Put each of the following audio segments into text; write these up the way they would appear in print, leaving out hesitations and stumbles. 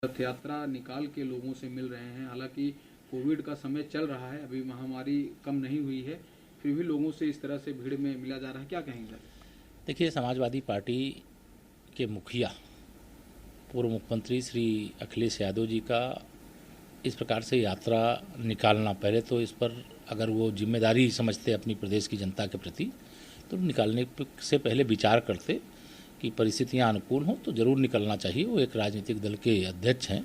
रथ यात्रा निकाल के लोगों से मिल रहे हैं। हालांकि कोविड का समय चल रहा है, अभी महामारी कम नहीं हुई है, फिर भी लोगों से इस तरह से भीड़ में मिला जा रहा है, क्या कहेंगे सर? देखिए, समाजवादी पार्टी के मुखिया पूर्व मुख्यमंत्री श्री अखिलेश यादव जी का इस प्रकार से यात्रा निकालना, पहले तो इस पर अगर वो जिम्मेदारी समझते अपनी प्रदेश की जनता के प्रति तो निकालने से पहले विचार करते कि परिस्थितियां अनुकूल हों तो ज़रूर निकलना चाहिए। वो एक राजनीतिक दल के अध्यक्ष हैं,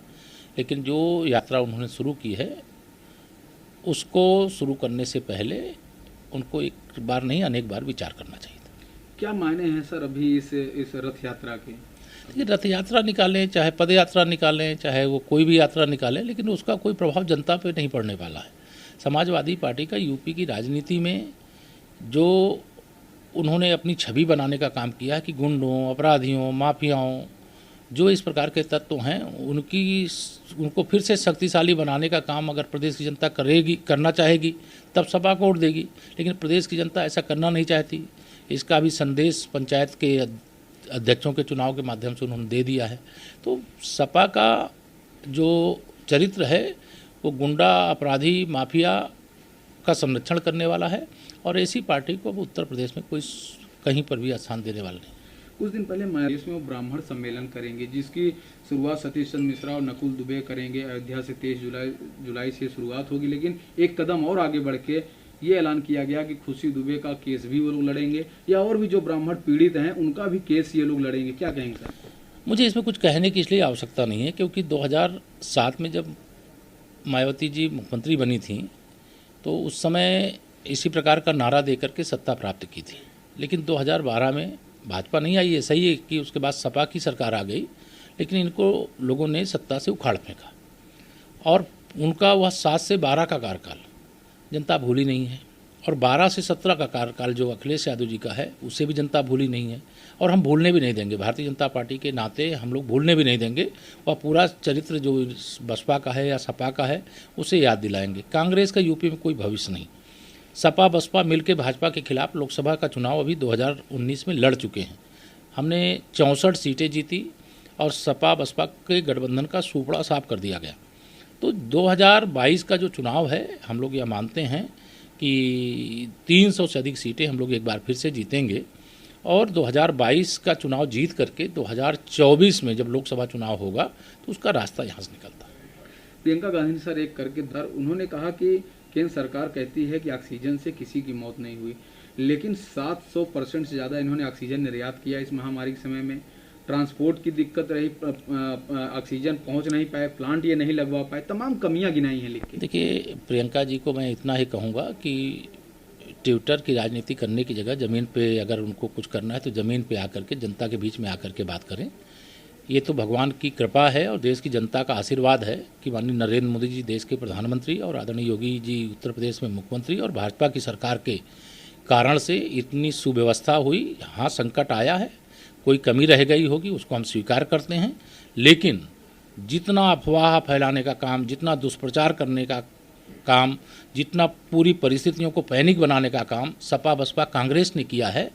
लेकिन जो यात्रा उन्होंने शुरू की है उसको शुरू करने से पहले उनको एक बार नहीं अनेक बार विचार करना चाहिए। क्या मायने हैं सर अभी इस रथ यात्रा के? देखिए, रथ यात्रा निकालें, चाहे पद यात्रा निकालें, चाहे वो कोई भी यात्रा निकालें, लेकिन उसका कोई प्रभाव जनता पे नहीं पड़ने वाला है। समाजवादी पार्टी का यूपी की राजनीति में जो उन्होंने अपनी छवि बनाने का काम किया है कि गुंडों, अपराधियों, माफियाओं, जो इस प्रकार के तत्व हैं उनको फिर से शक्तिशाली बनाने का काम अगर प्रदेश की जनता करना चाहेगी तब सपा को वोट देगी, लेकिन प्रदेश की जनता ऐसा करना नहीं चाहती। इसका भी संदेश पंचायत के अध्यक्षों के चुनाव के माध्यम से उन्होंने दे दिया है। तो सपा का जो चरित्र है वो गुंडा, अपराधी, माफिया का संरक्षण करने वाला है और ऐसी पार्टी को अब उत्तर प्रदेश में कोई कहीं पर भी स्थान देने वाला नहीं। कुछ दिन पहले मध्य में वो ब्राह्मण सम्मेलन करेंगे जिसकी शुरुआत सतीश चंद्र मिश्रा और नकुल दुबे करेंगे। अयोध्या से 23 जुलाई से शुरुआत होगी, लेकिन एक कदम और आगे बढ़ के ये ऐलान किया गया कि खुशी दुबे का केस भी वो लोग लड़ेंगे या और भी जो ब्राह्मण पीड़ित हैं उनका भी केस ये लोग लड़ेंगे, क्या कहेंगे सर? मुझे इसमें कुछ कहने की इसलिए आवश्यकता नहीं है क्योंकि 2007 में जब मायावती जी मुख्यमंत्री बनी थी तो उस समय इसी प्रकार का नारा देकर के सत्ता प्राप्त की थी, लेकिन 2012 में भाजपा नहीं आई है। सही है कि उसके बाद सपा की सरकार आ गई, लेकिन इनको लोगों ने सत्ता से उखाड़ फेंका और उनका वह 7 से 12 का कार्यकाल जनता भूली नहीं है और 12 से 17 का कार्यकाल जो अखिलेश यादव जी का है उसे भी जनता भूली नहीं है और हम भूलने भी नहीं देंगे। भारतीय जनता पार्टी के नाते हम लोग भूलने भी नहीं देंगे। वह पूरा चरित्र जो बसपा का है या सपा का है उसे याद दिलाएंगे। कांग्रेस का यूपी में कोई भविष्य नहीं। सपा बसपा मिलकर भाजपा के खिलाफ लोकसभा का चुनाव अभी 2019 में लड़ चुके हैं। हमने 64 सीटें जीती और सपा बसपा के गठबंधन का सूपड़ा साफ कर दिया गया। तो 2022 का जो चुनाव है हम लोग यह मानते हैं कि 300 से अधिक सीटें हम लोग एक बार फिर से जीतेंगे और 2022 का चुनाव जीत करके 2024 में जब लोकसभा चुनाव होगा तो उसका रास्ता यहाँ से निकलता है। प्रियंका गांधी सर एक करके उन्होंने कहा कि केंद्र सरकार कहती है कि ऑक्सीजन से किसी की मौत नहीं हुई, लेकिन 700% से ज़्यादा इन्होंने ऑक्सीजन निर्यात किया इस महामारी के समय में। ट्रांसपोर्ट की दिक्कत रही, ऑक्सीजन पहुंच नहीं पाए, प्लांट ये नहीं लगवा पाए, तमाम कमियां गिनाई हैं लिख के। देखिए, प्रियंका जी को मैं इतना ही कहूँगा कि ट्विटर की राजनीति करने की जगह ज़मीन पे अगर उनको कुछ करना है तो ज़मीन पे आकर के जनता के बीच में आकर के बात करें। ये तो भगवान की कृपा है और देश की जनता का आशीर्वाद है कि माननीय नरेंद्र मोदी जी देश के प्रधानमंत्री और आदरणीय योगी जी उत्तर प्रदेश में मुख्यमंत्री और भाजपा की सरकार के कारण से इतनी सुव्यवस्था हुई। हाँ, संकट आया है, कोई कमी रह गई होगी, उसको हम स्वीकार करते हैं, लेकिन जितना अफवाह फैलाने का काम, जितना दुष्प्रचार करने का काम, जितना पूरी परिस्थितियों को पैनिक बनाने का काम सपा बसपा कांग्रेस ने किया है,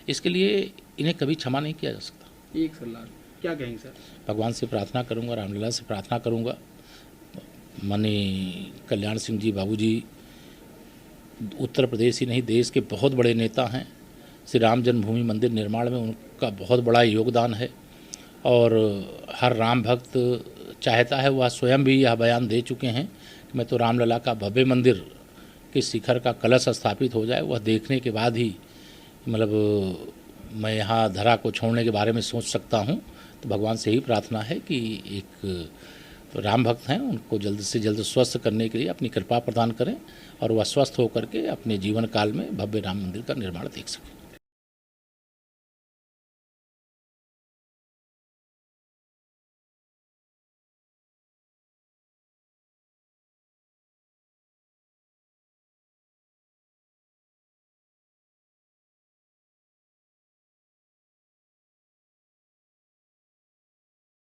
इसके लिए इन्हें कभी क्षमा नहीं किया जा सकता। एक सलाह क्या कहेंगे सर? भगवान से प्रार्थना करूंगा, रामलीला से प्रार्थना करूंगा। माननीय कल्याण सिंह जी बाबूजी उत्तर प्रदेश ही नहीं देश के बहुत बड़े नेता हैं। श्री राम जन्मभूमि मंदिर निर्माण में उनका बहुत बड़ा योगदान है और हर राम भक्त चाहता है, वह स्वयं भी यह बयान दे चुके हैं कि मैं तो रामलला का भव्य मंदिर के शिखर का कलश स्थापित हो जाए, वह देखने के बाद ही मतलब मैं यहाँ धरा को छोड़ने के बारे में सोच सकता हूँ। तो भगवान से ही प्रार्थना है कि एक राम भक्त हैं उनको जल्द से जल्द स्वस्थ करने के लिए अपनी कृपा प्रदान करें और वह स्वस्थ होकर के अपने जीवन काल में भव्य राम मंदिर का निर्माण देख सकें।